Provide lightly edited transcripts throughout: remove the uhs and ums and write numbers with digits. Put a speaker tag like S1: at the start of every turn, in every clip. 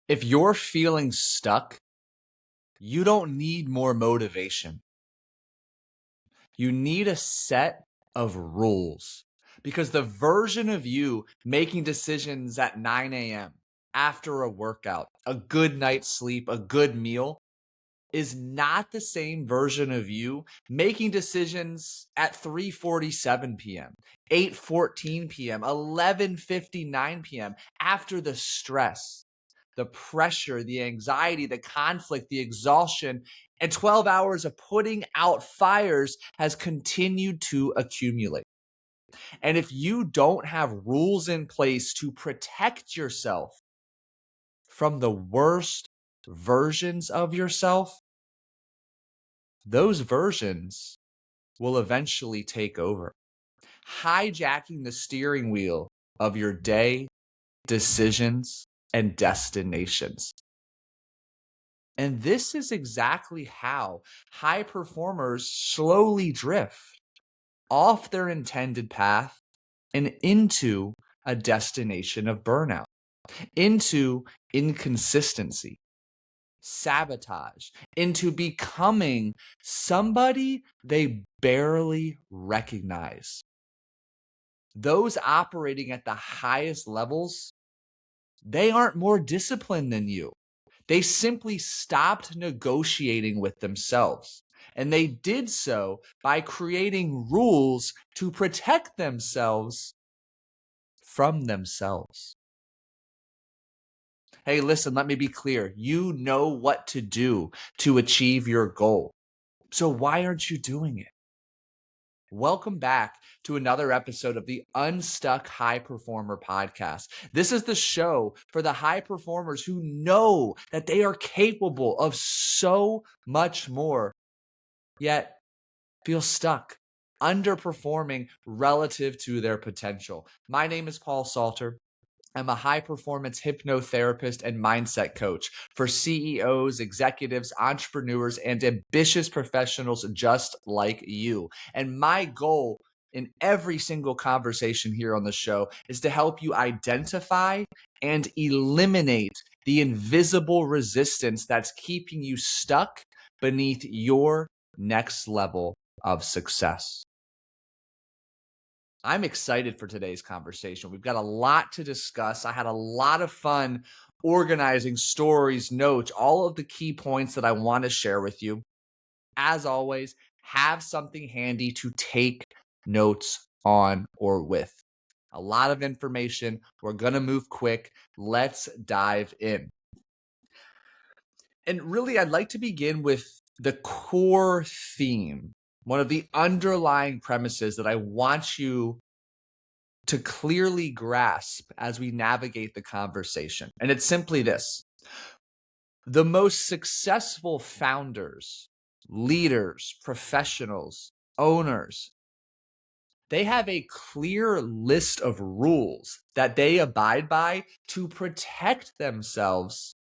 S1: If you're feeling stuck, you don't need more motivation. You need a set of rules because the version of you making decisions at 9 a.m. after a workout, a good night's sleep, a good meal is not the same version of you making decisions at 3:47 p.m., 8:14 p.m., 11:59 p.m. after the stress, the pressure, the anxiety, the conflict, the exhaustion, and 12 hours of putting out fires has continued to accumulate. And if you don't have rules in place to protect yourself from the worst versions of yourself, those versions will eventually take over, hijacking the steering wheel of your day, decisions, and destinations. And this is exactly how high performers slowly drift off their intended path and into a destination of burnout, into inconsistency, sabotage, into becoming somebody they barely recognize. Those operating at the highest levels, they aren't more disciplined than you. They simply stopped negotiating with themselves. And they did so by creating rules to protect themselves from themselves. Hey, listen, let me be clear. You know what to do to achieve your goal. So why aren't you doing it? Welcome back to another episode of the Unstuck High Performer podcast. This is the show for the high performers who know that they are capable of so much more, yet feel stuck, underperforming relative to their potential. My name is Paul Salter. I'm a high performance hypnotherapist and mindset coach for CEOs, executives, entrepreneurs, and ambitious professionals just like you. And my goal in every single conversation here on the show is to help you identify and eliminate the invisible resistance that's keeping you stuck beneath your next level of success. I'm excited for today's conversation. We've got a lot to discuss. I had a lot of fun organizing stories, notes, all of the key points that I want to share with you. As always, have something handy to take notes on or with. A lot of information. We're going to move quick. Let's dive in. And really, I'd like to begin with the core theme, one of the underlying premises that I want you to clearly grasp as we navigate the conversation. And it's simply this: the most successful founders, leaders, professionals, owners, they have a clear list of rules that they abide by to protect themselves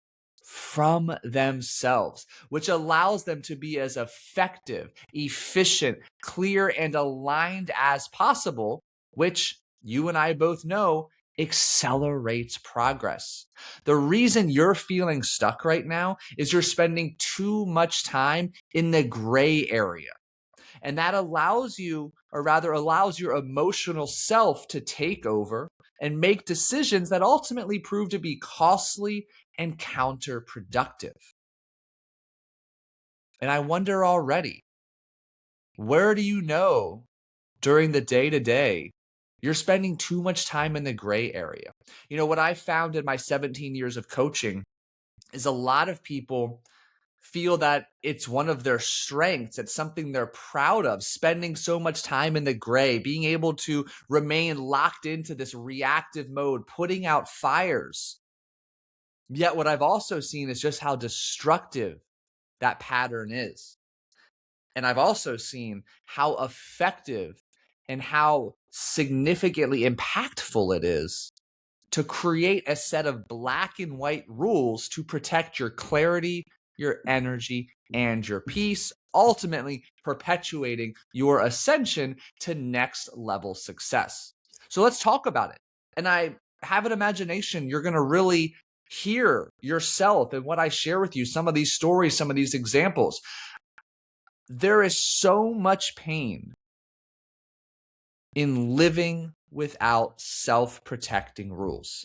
S1: from themselves, which allows them to be as effective, efficient, clear, and aligned as possible, which you and I both know accelerates progress. The reason you're feeling stuck right now is you're spending too much time in the gray area. And that allows you, or rather allows your emotional self to take over and make decisions that ultimately prove to be costly and counterproductive. And I wonder already, where do you know during the day-to-day you're spending too much time in the gray area? You know, what I found in my 17 years of coaching is a lot of people feel that it's one of their strengths. It's something they're proud of, spending so much time in the gray, being able to remain locked into this reactive mode, putting out fires. Yet what I've also seen is just how destructive that pattern is. And I've also seen how effective and how significantly impactful it is to create a set of black and white rules to protect your clarity, your energy, and your peace, ultimately perpetuating your ascension to next level success. So let's talk about it. And I have an imagination you're going to really hear yourself and what I share with you, some of these stories, some of these examples. There is so much pain in living without self-protecting rules.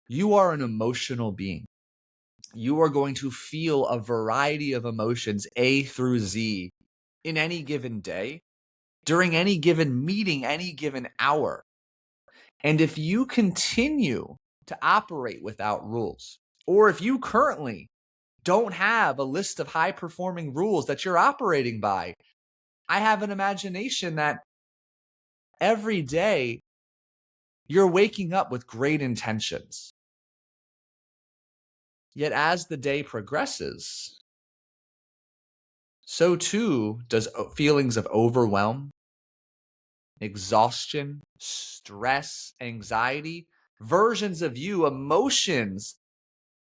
S1: You are an emotional being. You are going to feel a variety of emotions, A through Z, in any given day, during any given meeting, any given hour. And if you continue to operate without rules, or if you currently don't have a list of high-performing rules that you're operating by, I have an imagination that every day you're waking up with great intentions. Yet as the day progresses, so too does feelings of overwhelm, exhaustion, stress, anxiety, versions of you, emotions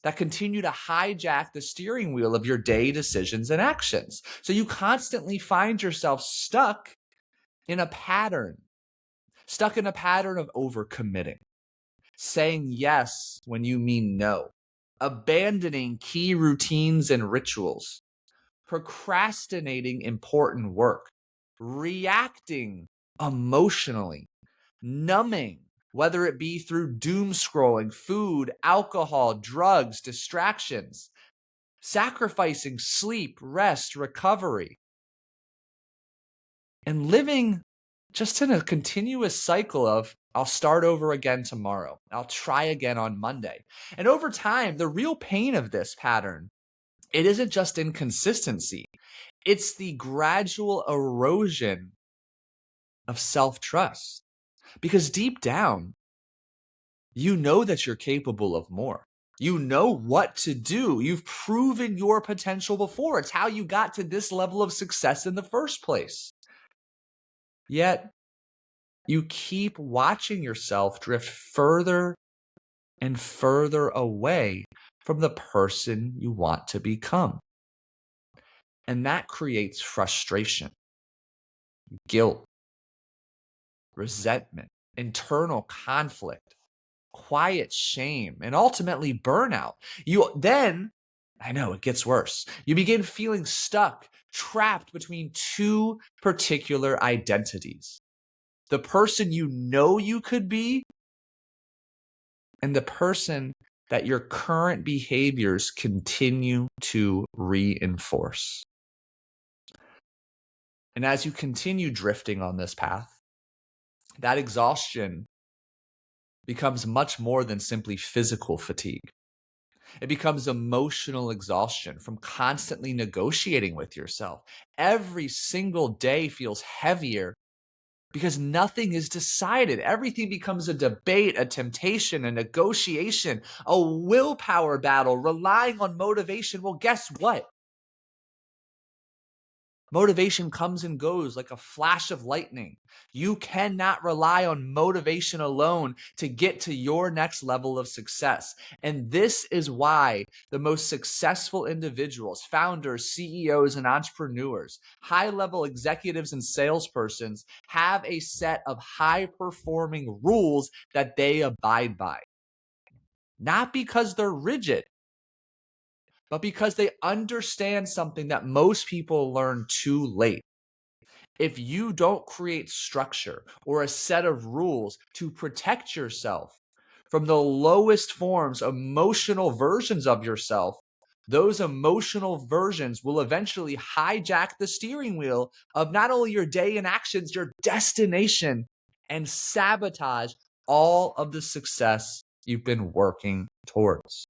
S1: that continue to hijack the steering wheel of your day decisions and actions. So you constantly find yourself stuck in a pattern of overcommitting, saying yes when you mean no, abandoning key routines and rituals, procrastinating important work, reacting emotionally, numbing, whether it be through doom scrolling, food, alcohol, drugs, distractions, sacrificing sleep, rest, recovery, and living just in a continuous cycle of, I'll start over again tomorrow. I'll try again on Monday. And over time, the real pain of this pattern, it isn't just inconsistency. It's the gradual erosion of self-trust. Because deep down, you know that you're capable of more. You know what to do. You've proven your potential before. It's how you got to this level of success in the first place. Yet, you keep watching yourself drift further and further away from the person you want to become. And that creates frustration, guilt, resentment, internal conflict, quiet shame, and ultimately burnout. I know it gets worse. You begin feeling stuck, trapped between two particular identities. The person you know you could be and the person that your current behaviors continue to reinforce. And as you continue drifting on this path, that exhaustion becomes much more than simply physical fatigue. It becomes emotional exhaustion from constantly negotiating with yourself. Every single day feels heavier because nothing is decided. Everything becomes a debate, a temptation, a negotiation, a willpower battle, relying on motivation. Well, guess what? Motivation comes and goes like a flash of lightning. You cannot rely on motivation alone to get to your next level of success. And this is why the most successful individuals, founders, CEOs, and entrepreneurs, high-level executives and salespersons have a set of high-performing rules that they abide by. Not because they're rigid, but because they understand something that most people learn too late. If you don't create structure or a set of rules to protect yourself from the lowest forms, emotional versions of yourself, those emotional versions will eventually hijack the steering wheel of not only your day and actions, your destination, and sabotage all of the success you've been working towards.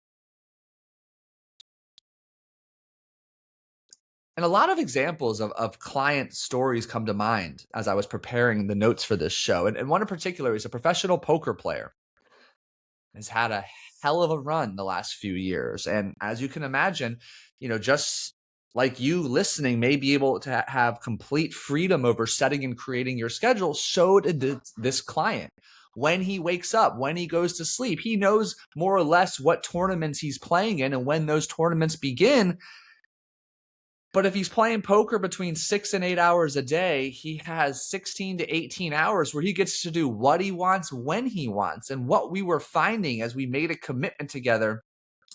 S1: And a lot of examples of client stories come to mind as I was preparing the notes for this show. And one in particular is a professional poker player. Has had a hell of a run the last few years. And as you can imagine, just like you listening may be able to have complete freedom over setting and creating your schedule, so did this client. When he wakes up, when he goes to sleep, he knows more or less what tournaments he's playing in and when those tournaments begin. But if he's playing poker between 6 and 8 hours a day, he has 16 to 18 hours where he gets to do what he wants when he wants. And what we were finding as we made a commitment together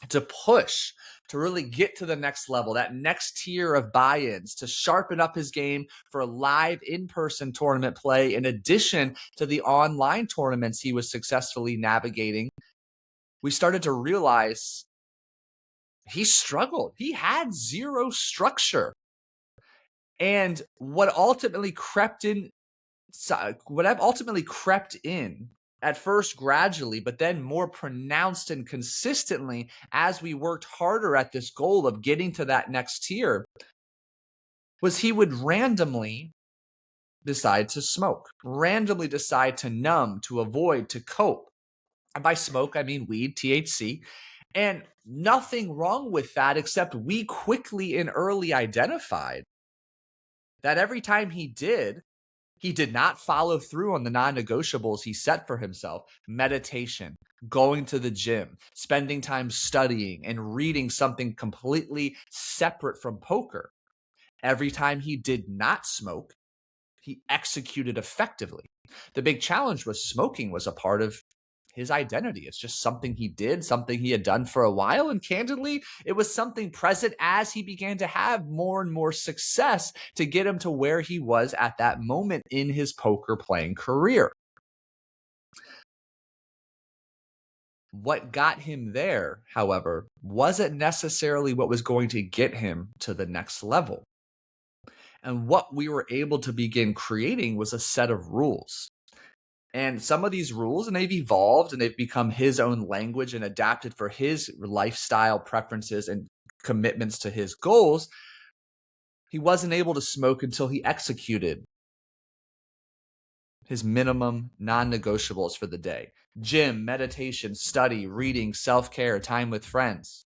S1: to push, to really get to the next level, that next tier of buy-ins, to sharpen up his game for live in-person tournament play, in addition to the online tournaments he was successfully navigating, we started to realize he struggled. He had zero structure. And what ultimately crept in at first gradually, but then more pronounced and consistently as we worked harder at this goal of getting to that next tier, was he would randomly decide to smoke, randomly decide to numb, to avoid, to cope. And by smoke, I mean weed, THC. And nothing wrong with that, except we quickly and early identified that every time he did not follow through on the non-negotiables he set for himself: meditation, going to the gym, spending time studying and reading something completely separate from poker. Every time he did not smoke, he executed effectively. The big challenge was smoking was a part of his identity. It's just something he did, something he had done for a while. And candidly, it was something present as he began to have more and more success to get him to where he was at that moment in his poker playing career. What got him there, however, wasn't necessarily what was going to get him to the next level. And what we were able to begin creating was a set of rules. And some of these rules, and they've evolved and they've become his own language and adapted for his lifestyle preferences and commitments to his goals. He wasn't able to smoke until he executed his minimum non-negotiables for the day: gym, meditation, study, reading, self-care, time with friends.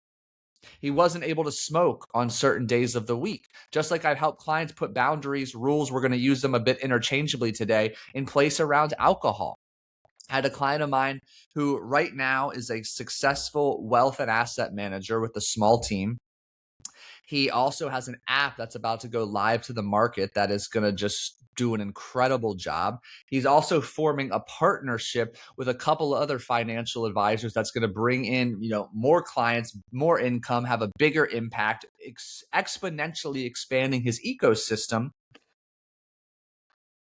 S1: He wasn't able to smoke on certain days of the week. Just like I've helped clients put boundaries, rules, we're going to use them a bit interchangeably today, in place around alcohol. I had a client of mine who right now is a successful wealth and asset manager with a small team. He also has an app that's about to go live to the market that is going to just do an incredible job. He's also forming a partnership with a couple of other financial advisors that's going to bring in, more clients, more income, have a bigger impact, exponentially expanding his ecosystem.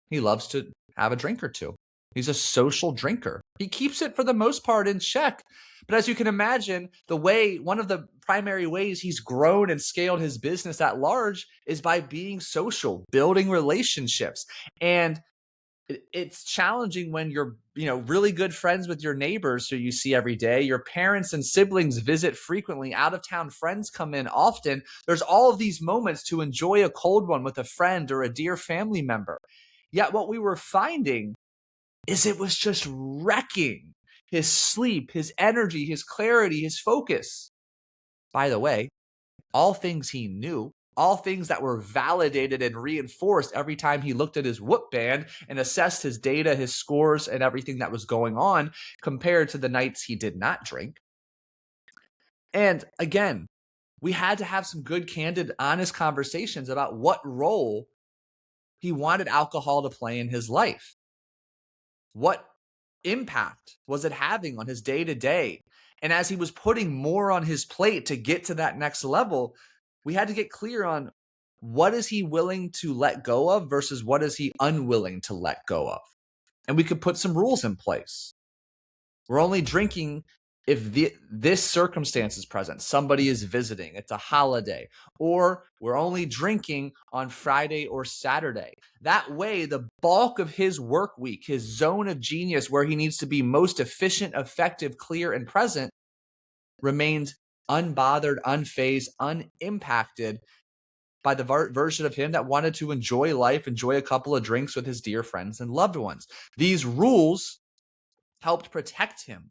S1: He loves to have a drink or two. He's a social drinker. He keeps it for the most part in check. But as you can imagine, one of the primary ways he's grown and scaled his business at large is by being social, building relationships. And it's challenging when you're, really good friends with your neighbors who you see every day. Your parents and siblings visit frequently. Out of town friends come in often. There's all of these moments to enjoy a cold one with a friend or a dear family member. Yet what we were finding is it was just wrecking his sleep, his energy, his clarity, his focus. By the way, all things he knew, all things that were validated and reinforced every time he looked at his whoop band and assessed his data, his scores, and everything that was going on compared to the nights he did not drink. And again, we had to have some good, candid, honest conversations about what role he wanted alcohol to play in his life. What impact was it having on his day-to-day? And as he was putting more on his plate to get to that next level, we had to get clear on what is he willing to let go of versus what is he unwilling to let go of. And we could put some rules in place. We're only drinking if this circumstance is present. Somebody is visiting, it's a holiday, or we're only drinking on Friday or Saturday. That way, the bulk of his work week, his zone of genius where he needs to be most efficient, effective, clear, and present, remains unbothered, unfazed, unimpacted by the version of him that wanted to enjoy life, enjoy a couple of drinks with his dear friends and loved ones. These rules helped protect him,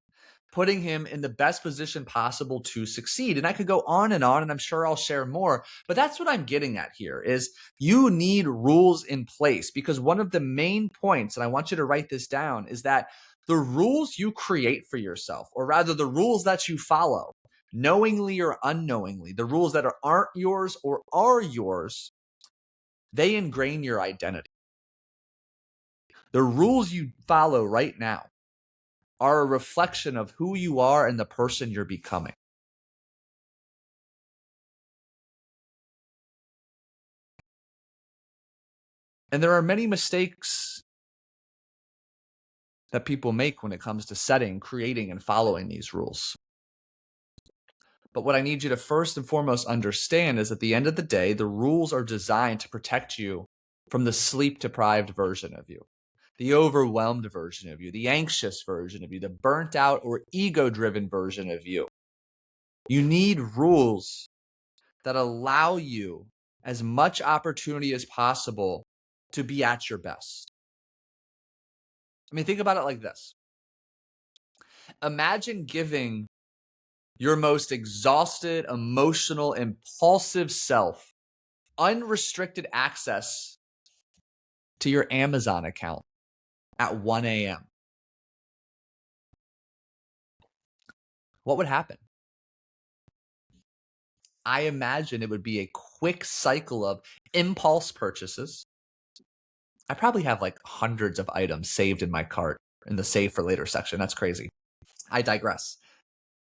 S1: putting him in the best position possible to succeed. And I could go on, and I'm sure I'll share more, but that's what I'm getting at here is you need rules in place, because one of the main points, and I want you to write this down, is that the rules you create for yourself, or rather the rules that you follow, knowingly or unknowingly, the rules that aren't yours or are yours, they ingrain your identity. The rules you follow right now are a reflection of who you are and the person you're becoming. And there are many mistakes that people make when it comes to setting, creating, and following these rules. But what I need you to first and foremost understand is at the end of the day, the rules are designed to protect you from the sleep-deprived version of you, the overwhelmed version of you, the anxious version of you, the burnt out or ego-driven version of you. You need rules that allow you as much opportunity as possible to be at your best. I mean, think about it like this. Imagine giving your most exhausted, emotional, impulsive self unrestricted access to your Amazon account at 1 a.m. What would happen? I imagine it would be a quick cycle of impulse purchases. I probably have like hundreds of items saved in my cart in the save for later section. That's crazy. I digress.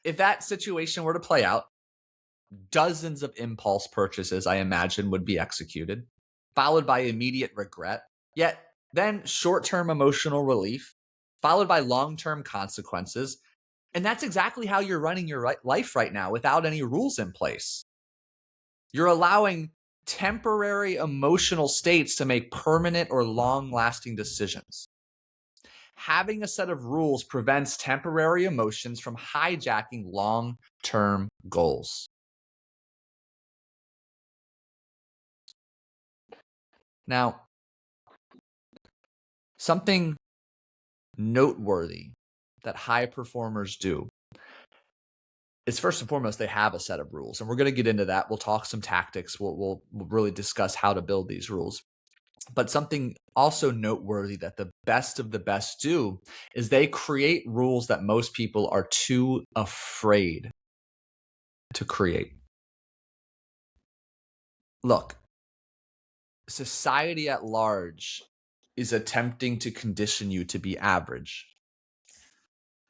S1: If that situation were to play out, dozens of impulse purchases, I imagine, would be executed, followed by immediate regret, yet then short-term emotional relief, followed by long-term consequences. And that's exactly how you're running your life right now without any rules in place. You're allowing temporary emotional states to make permanent or long-lasting decisions. Having a set of rules prevents temporary emotions from hijacking long-term goals. Now, something noteworthy that high performers do is, first and foremost, they have a set of rules. And we're going to get into that. We'll talk some tactics. We'll really discuss how to build these rules. But something also noteworthy that the best of the best do is they create rules that most people are too afraid to create. Look, society at large is attempting to condition you to be average.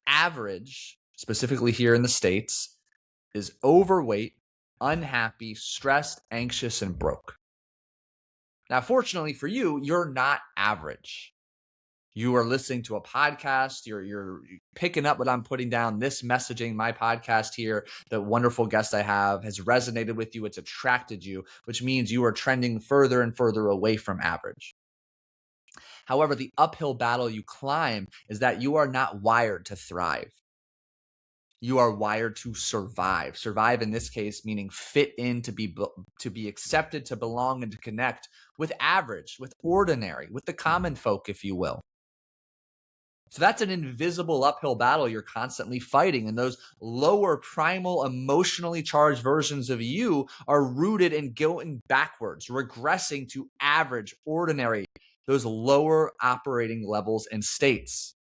S1: Average, specifically here in the States, is overweight, unhappy, stressed, anxious, and broke. Now, fortunately for you, you're not average. You are listening to a podcast, you're picking up what I'm putting down, this messaging, my podcast here, the wonderful guest I have has resonated with you, it's attracted you, which means you are trending further and further away from average. However, the uphill battle you climb is that you are not wired to thrive. You are wired to survive. Survive in this case meaning fit in, to be accepted, to belong, and to connect with average, with ordinary, with the common folk, if you will. So that's an invisible uphill battle you're constantly fighting. And those lower, primal, emotionally charged versions of you are rooted in going backwards, regressing to average, ordinary, those lower operating levels and states.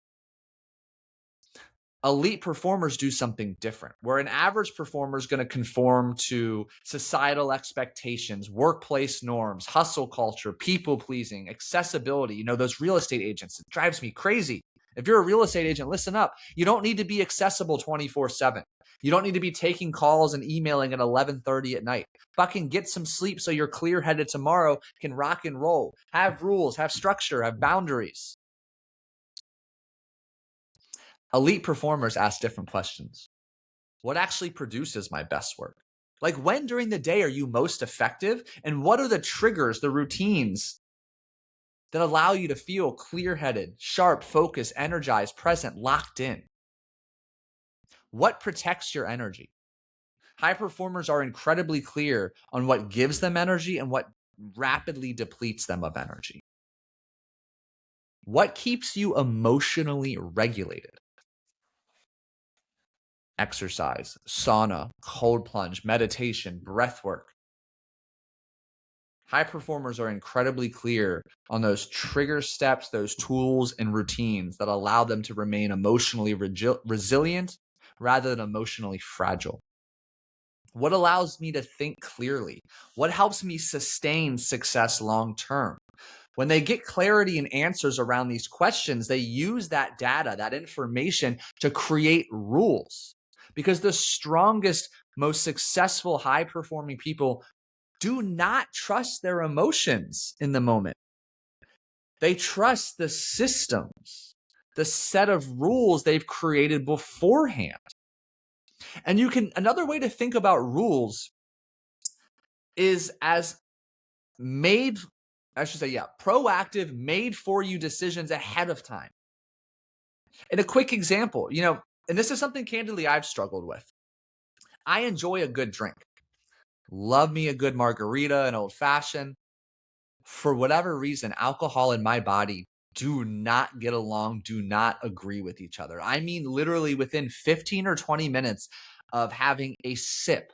S1: Elite performers do something different, where an average performer is going to conform to societal expectations, workplace norms, hustle culture, people pleasing, accessibility. You know, those real estate agents, it drives me crazy. If you're a real estate agent, listen up. You don't need to be accessible 24/7. You don't need to be taking calls and emailing at 11:30 at night. Fucking get some sleep so you're clear-headed tomorrow, can rock and roll. Have rules, have structure, have boundaries. Elite performers ask different questions. What actually produces my best work? Like, when during the day are you most effective? And what are the triggers, the routines that allow you to feel clear-headed, sharp, focused, energized, present, locked in? What protects your energy? High performers are incredibly clear on what gives them energy and what rapidly depletes them of energy. What keeps you emotionally regulated? Exercise, sauna, cold plunge, meditation, breath work. High performers are incredibly clear on those trigger steps, those tools and routines that allow them to remain emotionally resilient rather than emotionally fragile. What allows me to think clearly? What helps me sustain success long term? When they get clarity and answers around these questions, they use that data, that information to create rules. Because the strongest, most successful, high performing people do not trust their emotions in the moment. They trust the systems, the set of rules they've created beforehand. And another way to think about rules is as proactive, made for you decisions ahead of time. And a quick example, and this is something candidly I've struggled with. I enjoy a good drink. Love me a good margarita, an old fashioned. For whatever reason, alcohol and my body do not get along, do not agree with each other. I mean, literally within 15 or 20 minutes of having a sip,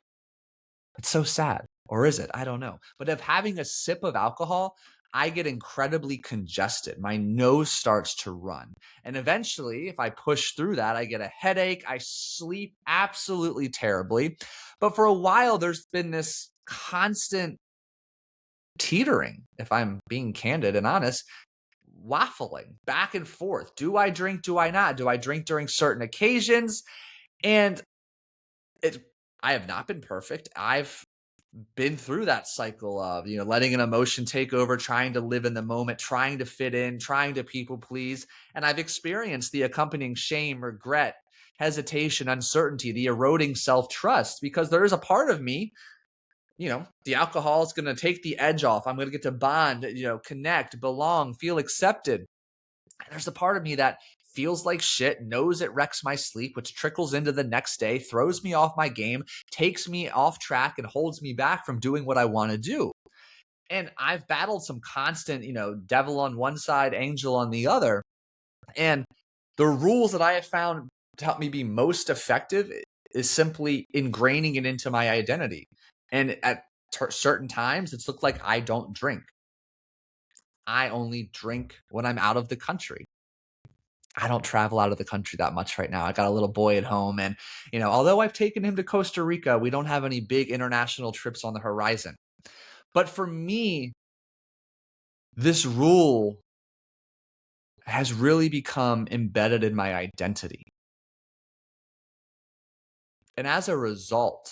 S1: it's so sad. Or is it? I don't know. But of having a sip of alcohol, I get incredibly congested. My nose starts to run. And eventually, if I push through that, I get a headache. I sleep absolutely terribly. But for a while, there's been this constant teetering, if I'm being candid and honest, waffling back and forth. Do I drink? Do I not? Do I drink during certain occasions? And I have not been perfect. I've been through that cycle of, letting an emotion take over, trying to live in the moment, trying to fit in, trying to people please. And I've experienced the accompanying shame, regret, hesitation, uncertainty, the eroding self-trust, because there is a part of me, the alcohol is going to take the edge off. I'm going to get to bond, connect, belong, feel accepted. And there's a part of me that feels like shit, knows it wrecks my sleep, which trickles into the next day, throws me off my game, takes me off track, and holds me back from doing what I want to do. And I've battled some constant, devil on one side, angel on the other. And the rules that I have found to help me be most effective is simply ingraining it into my identity. And at certain times, it's looked like I don't drink. I only drink when I'm out of the country. I don't travel out of the country that much right now. I got a little boy at home. And, although I've taken him to Costa Rica, we don't have any big international trips on the horizon. But for me, this rule has really become embedded in my identity. And as a result,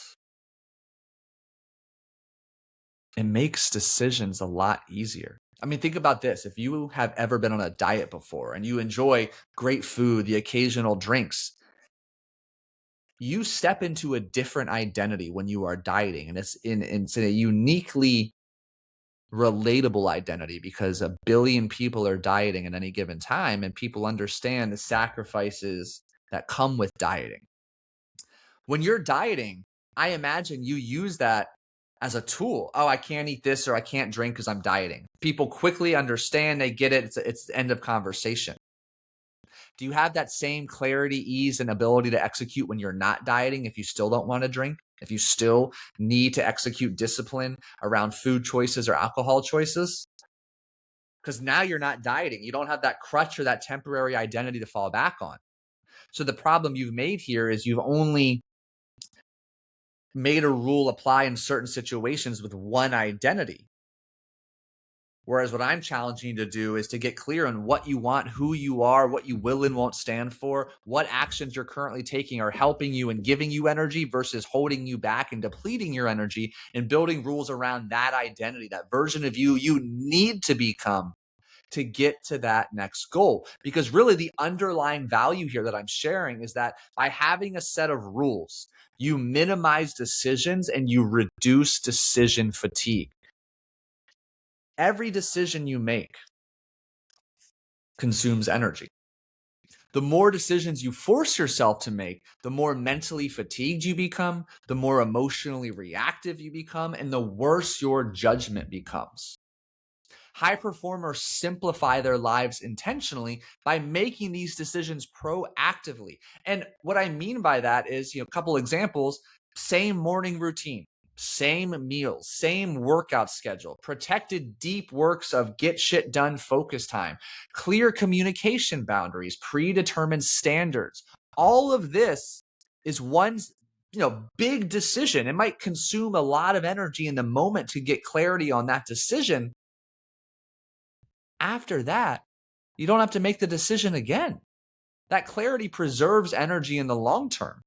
S1: it makes decisions a lot easier. I mean, think about this. If you have ever been on a diet before and you enjoy great food, the occasional drinks, you step into a different identity when you are dieting. And it's a uniquely relatable identity because a billion people are dieting at any given time, and people understand the sacrifices that come with dieting. When you're dieting, I imagine you use that as a tool. Oh, I can't eat this or I can't drink because I'm dieting. People quickly understand, they get it. It's the end of conversation. Do you have that same clarity, ease, and ability to execute when you're not dieting if you still don't want to drink? If you still need to execute discipline around food choices or alcohol choices? Because now you're not dieting. You don't have that crutch or that temporary identity to fall back on. So the problem you've made here is you've only made a rule apply in certain situations with one identity. Whereas what I'm challenging you to do is to get clear on what you want, who you are, what you will and won't stand for, what actions you're currently taking are helping you and giving you energy versus holding you back and depleting your energy, and building rules around that identity, that version of you need to become to get to that next goal. Because really the underlying value here that I'm sharing is that by having a set of rules, you minimize decisions and you reduce decision fatigue. Every decision you make consumes energy. The more decisions you force yourself to make, the more mentally fatigued you become, the more emotionally reactive you become, and the worse your judgment becomes. High performers simplify their lives intentionally by making these decisions proactively. And what I mean by that is, a couple examples: same morning routine, same meals, same workout schedule, protected deep works of get shit done focus time, clear communication boundaries, predetermined standards. All of this is one big decision. It might consume a lot of energy in the moment to get clarity on that decision. After that, you don't have to make the decision again. That clarity preserves energy in the long term.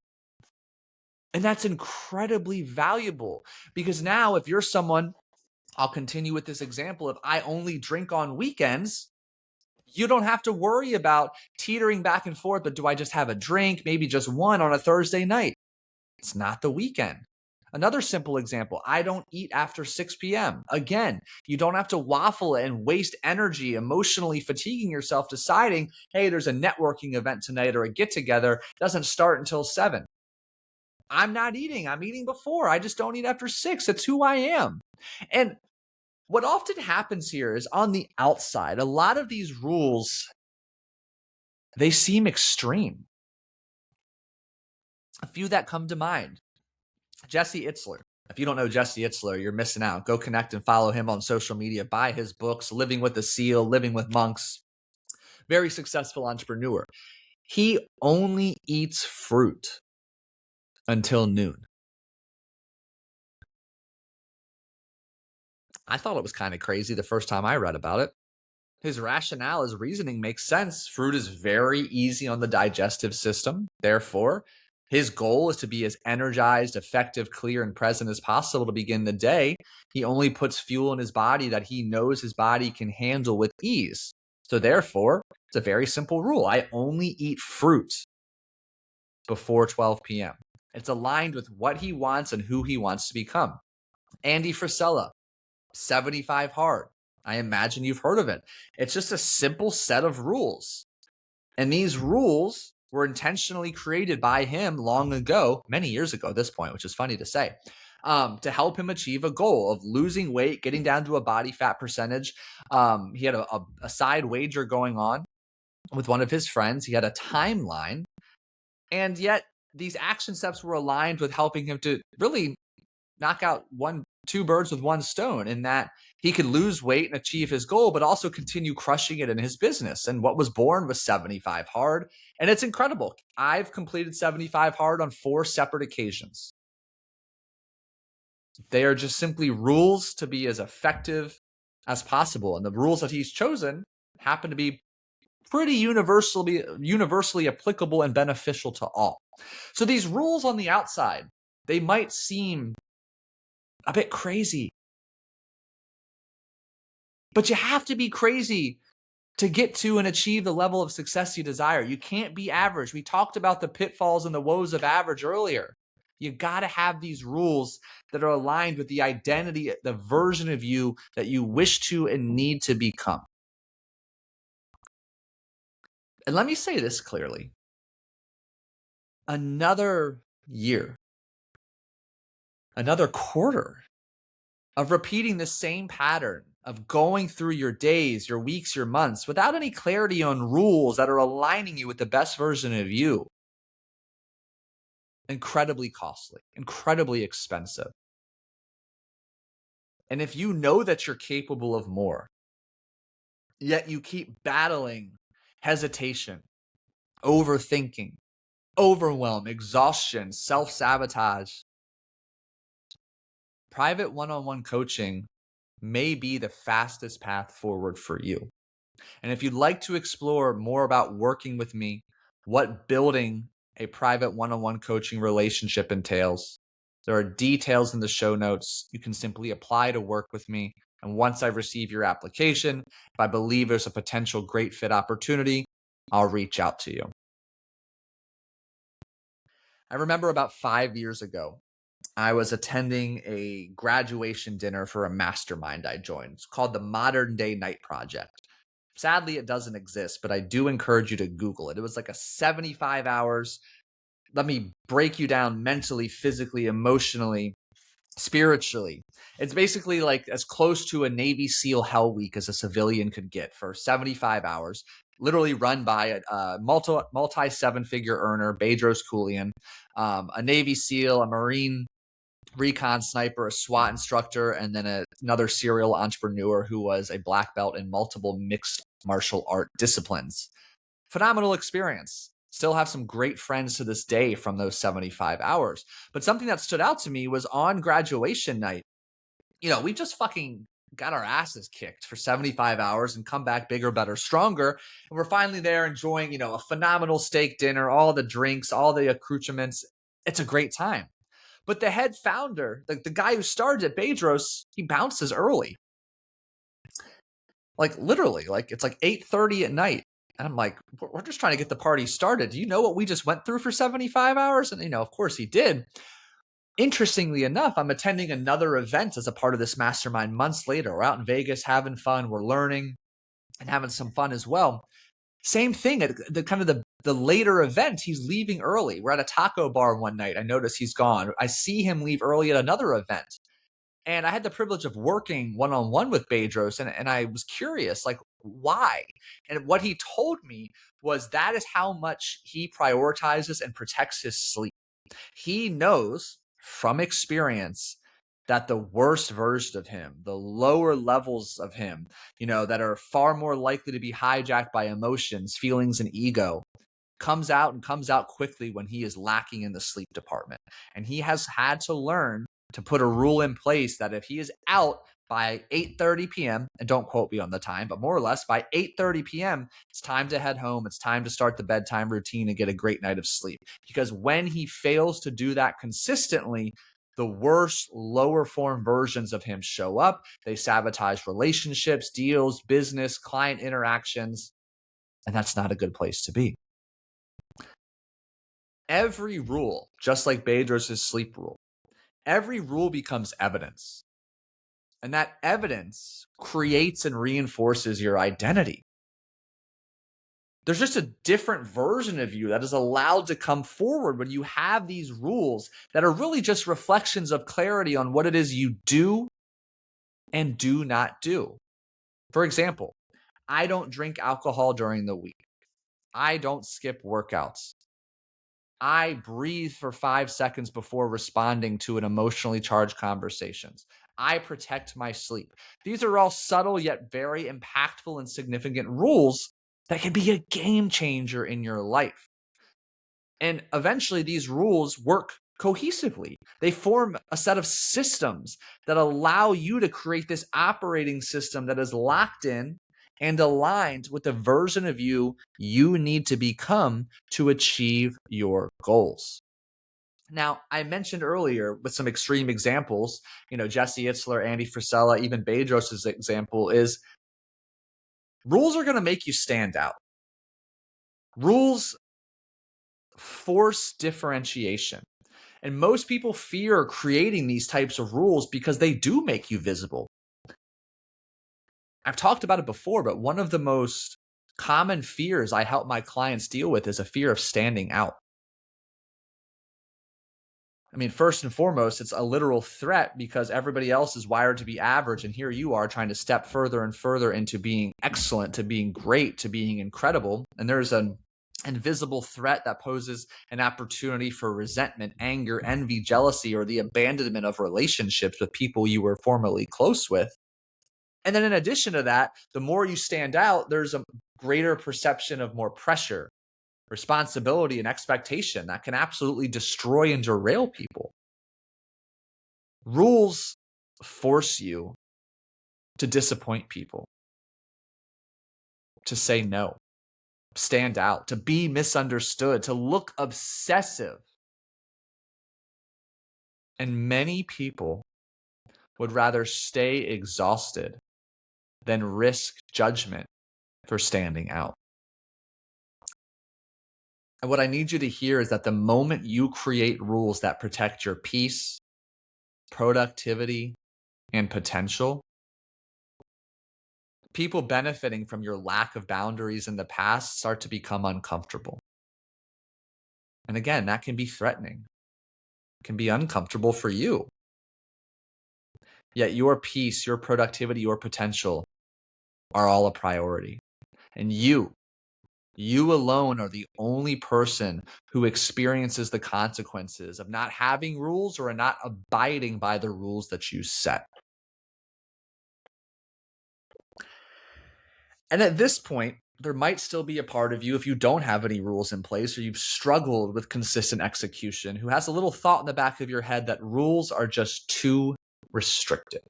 S1: And that's incredibly valuable because now if you're someone, I'll continue with this example, if I only drink on weekends, you don't have to worry about teetering back and forth, but do I just have a drink, maybe just one on a Thursday night? It's not the weekend. Another simple example, I don't eat after 6 p.m. Again, you don't have to waffle and waste energy emotionally fatiguing yourself deciding, hey, there's a networking event tonight or a get together. It doesn't start until 7. I'm not eating. I'm eating before. I just don't eat after 6. That's who I am. And what often happens here is on the outside, a lot of these rules, they seem extreme. A few that come to mind. Jesse Itzler. If you don't know Jesse Itzler, you're missing out. Go connect and follow him on social media. Buy his books, Living with a Seal, Living with Monks. Very successful entrepreneur. He only eats fruit until noon. I thought it was kind of crazy the first time I read about it. His rationale, his reasoning makes sense. Fruit is very easy on the digestive system. Therefore, his goal is to be as energized, effective, clear, and present as possible to begin the day. He only puts fuel in his body that he knows his body can handle with ease. So therefore, it's a very simple rule. I only eat fruit before 12 p.m. It's aligned with what he wants and who he wants to become. Andy Frisella, 75 Hard. I imagine you've heard of it. It's just a simple set of rules. And these rules were intentionally created by him long ago, many years ago at this point, which is funny to say, to help him achieve a goal of losing weight, getting down to a body fat percentage. He had a side wager going on with one of his friends. He had a timeline. And yet these action steps were aligned with helping him to really knock out two birds with one stone, in that he could lose weight and achieve his goal, but also continue crushing it in his business. And what was born was 75 Hard. And it's incredible. I've completed 75 Hard on 4 separate occasions. They are just simply rules to be as effective as possible. And the rules that he's chosen happen to be pretty universally applicable and beneficial to all. So these rules on the outside, they might seem a bit crazy, but you have to be crazy to get to and achieve the level of success you desire. You can't be average. We talked about the pitfalls and the woes of average earlier. You got to have these rules that are aligned with the identity, the version of you that you wish to and need to become. And let me say this clearly. Another year, another quarter of repeating the same pattern of going through your days, your weeks, your months without any clarity on rules that are aligning you with the best version of you. Incredibly costly, incredibly expensive. And if you know that you're capable of more, yet you keep battling hesitation, overthinking, overwhelm, exhaustion, self-sabotage, private one-on-one coaching may be the fastest path forward for you. And if you'd like to explore more about working with me, what building a private one-on-one coaching relationship entails, there are details in the show notes. You can simply apply to work with me. And once I receive your application, if I believe there's a potential great fit opportunity, I'll reach out to you. I remember about 5 years ago, I was attending a graduation dinner for a mastermind I joined. It's called the Modern Day Night Project. Sadly, it doesn't exist, but I do encourage you to Google it. It was like a 75 hours. Let me break you down mentally, physically, emotionally, spiritually. It's basically like as close to a Navy SEAL Hell Week as a civilian could get for 75 hours, literally run by a multi 7-figure earner, Bedros Keuilian, a Navy SEAL, a Marine recon sniper, a SWAT instructor, and then another serial entrepreneur who was a black belt in multiple mixed martial art disciplines. Phenomenal experience. Still have some great friends to this day from those 75 hours. But something that stood out to me was on graduation night, we just fucking got our asses kicked for 75 hours and come back bigger, better, stronger. And we're finally there enjoying, a phenomenal steak dinner, all the drinks, all the accoutrements. It's a great time. But the head founder, the guy who started at Bedros, he bounces early. Like literally, it's like 8:30 at night. And I'm like, we're just trying to get the party started. Do you know what we just went through for 75 hours? And, of course he did. Interestingly enough, I'm attending another event as a part of this mastermind months later. We're out in Vegas having fun. We're learning and having some fun as well. Same thing at the later event. He's leaving early. We're at a taco bar one night. I notice he's gone. I see him leave early at another event. And I had the privilege of working one-on-one with Bedros, and I was curious, like, why? And what he told me was that is how much he prioritizes and protects his sleep. He knows from experience that the worst version of him, the lower levels of him, that are far more likely to be hijacked by emotions, feelings, and ego, comes out quickly when he is lacking in the sleep department. And he has had to learn to put a rule in place that if he is out by 8:30 p.m., and don't quote me on the time, but more or less by 8:30 p.m., it's time to head home. It's time to start the bedtime routine and get a great night of sleep. Because when he fails to do that consistently, the worst, lower form versions of him show up. They sabotage relationships, deals, business, client interactions, and that's not a good place to be. Every rule, just like Bedros' sleep rule, every rule becomes evidence. And that evidence creates and reinforces your identity. There's just a different version of you that is allowed to come forward when you have these rules that are really just reflections of clarity on what it is you do and do not do. For example, I don't drink alcohol during the week. I don't skip workouts. I breathe for 5 seconds before responding to an emotionally charged conversations. I protect my sleep. These are all subtle yet very impactful and significant rules that can be a game changer in your life. And eventually these rules work cohesively. They form a set of systems that allow you to create this operating system that is locked in and aligned with the version of you need to become to achieve your goals. Now, I mentioned earlier with some extreme examples, Jesse Itzler, Andy Frisella, even Bedros' example is rules are going to make you stand out. Rules force differentiation. And most people fear creating these types of rules because they do make you visible. I've talked about it before, but one of the most common fears I help my clients deal with is a fear of standing out. I mean, first and foremost, it's a literal threat because everybody else is wired to be average. And here you are trying to step further and further into being excellent, to being great, to being incredible. And there's an invisible threat that poses an opportunity for resentment, anger, envy, jealousy, or the abandonment of relationships with people you were formerly close with. And then in addition to that, the more you stand out, there's a greater perception of more pressure, responsibility, and expectation that can absolutely destroy and derail people. Rules force you to disappoint people, to say no, stand out, to be misunderstood, to look obsessive. And many people would rather stay exhausted than risk judgment for standing out. And what I need you to hear is that the moment you create rules that protect your peace, productivity, and potential, people benefiting from your lack of boundaries in the past start to become uncomfortable. And again, that can be threatening, can be uncomfortable for you. Yet your peace, your productivity, your potential are all a priority. And you alone are the only person who experiences the consequences of not having rules or not abiding by the rules that you set. And at this point, there might still be a part of you, if you don't have any rules in place or you've struggled with consistent execution, who has a little thought in the back of your head that rules are just too restrictive.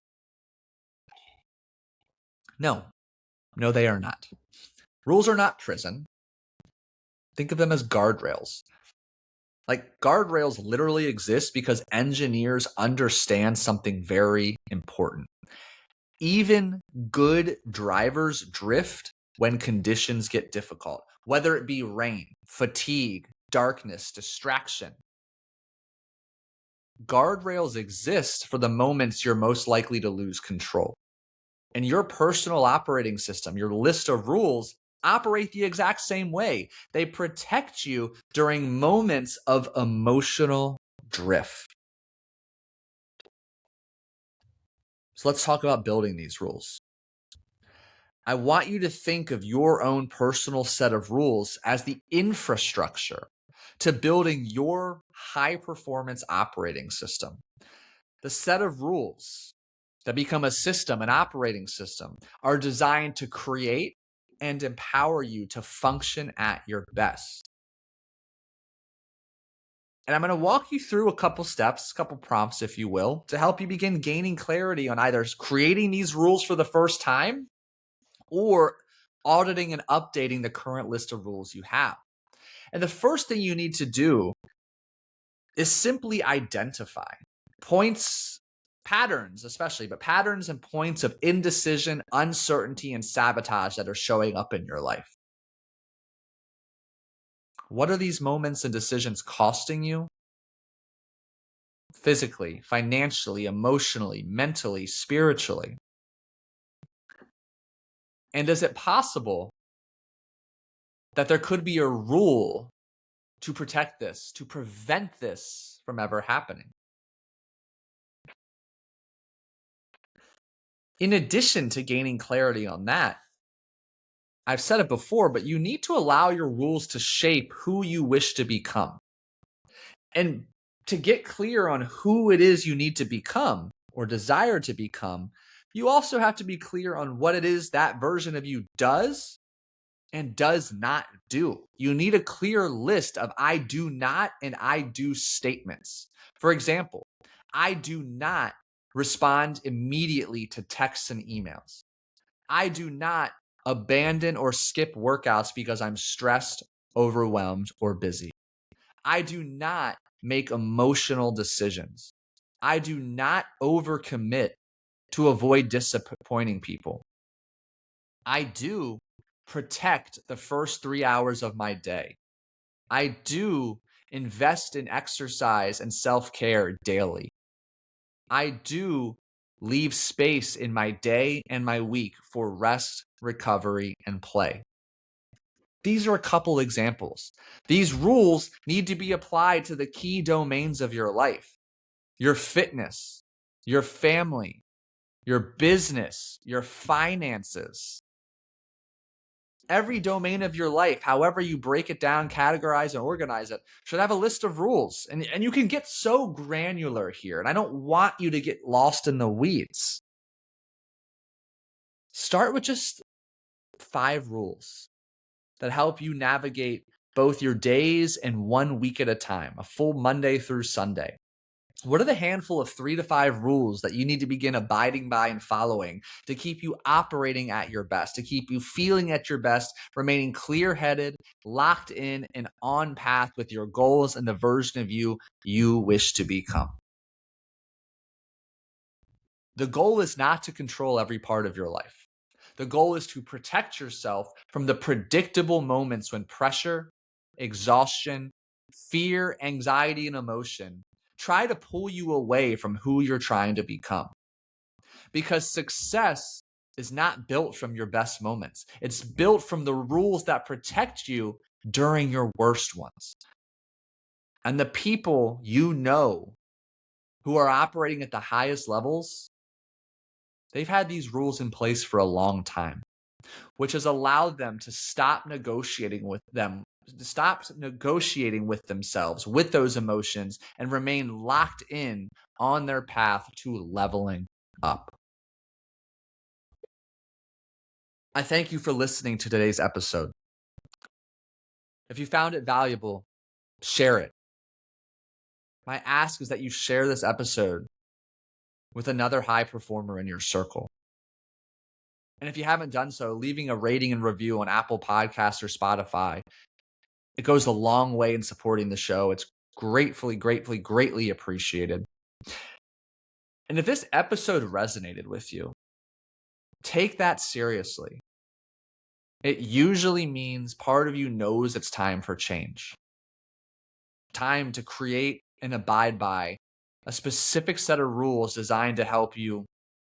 S1: No, they are not. Rules are not prison. Think of them as guardrails. Like, guardrails literally exist because engineers understand something very important. Even good drivers drift when conditions get difficult, whether it be rain, fatigue, darkness, distraction. Guardrails exist for the moments you're most likely to lose control. And your personal operating system, your list of rules, operate the exact same way. They protect you during moments of emotional drift. So let's talk about building these rules. I want you to think of your own personal set of rules as the infrastructure to building your high performance operating system. The set of rules that become a system, an operating system, are designed to create and empower you to function at your best. And I'm going to walk you through a couple steps, a couple prompts, if you will, to help you begin gaining clarity on either creating these rules for the first time or auditing and updating the current list of rules you have. And the first thing you need to do is simply identify points, patterns especially, but patterns and points of indecision, uncertainty, and sabotage that are showing up in your life. What are these moments and decisions costing you? Physically, financially, emotionally, mentally, spiritually. And is it possible that there could be a rule to protect this, to prevent this from ever happening? In addition to gaining clarity on that, I've said it before, but you need to allow your rules to shape who you wish to become. And to get clear on who it is you need to become or desire to become, you also have to be clear on what it is that version of you does and does not do. You need a clear list of I do not and I do statements. For example, I do not respond immediately to texts and emails. I do not abandon or skip workouts because I'm stressed, overwhelmed, or busy. I do not make emotional decisions. I do not overcommit to avoid disappointing people. I do protect the first 3 hours of my day. I do invest in exercise and self-care daily. I do leave space in my day and my week for rest, recovery, and play. These are a couple examples. These rules need to be applied to the key domains of your life: your fitness, your family, your business, your finances. Every domain of your life, however you break it down, categorize, and organize it, should have a list of rules. And you can get so granular here, and I don't want you to get lost in the weeds. Start with just 5 rules that help you navigate both your days and 1 week at a time, a full Monday through Sunday. What are the handful of 3 to 5 rules that you need to begin abiding by and following to keep you operating at your best, to keep you feeling at your best, remaining clear-headed, locked in, and on path with your goals and the version of you wish to become? The goal is not to control every part of your life. The goal is to protect yourself from the predictable moments when pressure, exhaustion, fear, anxiety, and emotion try to pull you away from who you're trying to become. Because success is not built from your best moments. It's built from the rules that protect you during your worst ones. And the people you know who are operating at the highest levels, they've had these rules in place for a long time, which has allowed them to stop negotiating with themselves, with those emotions, and remain locked in on their path to leveling up. I thank you for listening to today's episode. If you found it valuable, share it. My ask is that you share this episode with another high performer in your circle. And if you haven't done so, leaving a rating and review on Apple Podcasts or Spotify, it goes a long way in supporting the show. It's greatly appreciated. And if this episode resonated with you, take that seriously. It usually means part of you knows it's time for change. Time to create and abide by a specific set of rules designed to help you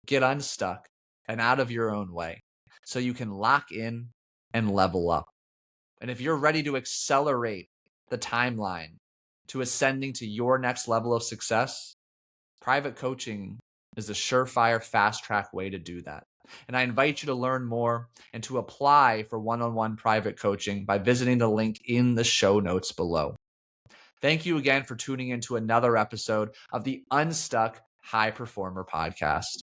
S1: get unstuck and out of your own way so you can lock in and level up. And if you're ready to accelerate the timeline to ascending to your next level of success, private coaching is a surefire, fast-track way to do that. And I invite you to learn more and to apply for one-on-one private coaching by visiting the link in the show notes below. Thank you again for tuning in to another episode of the Unstuck High Performer Podcast.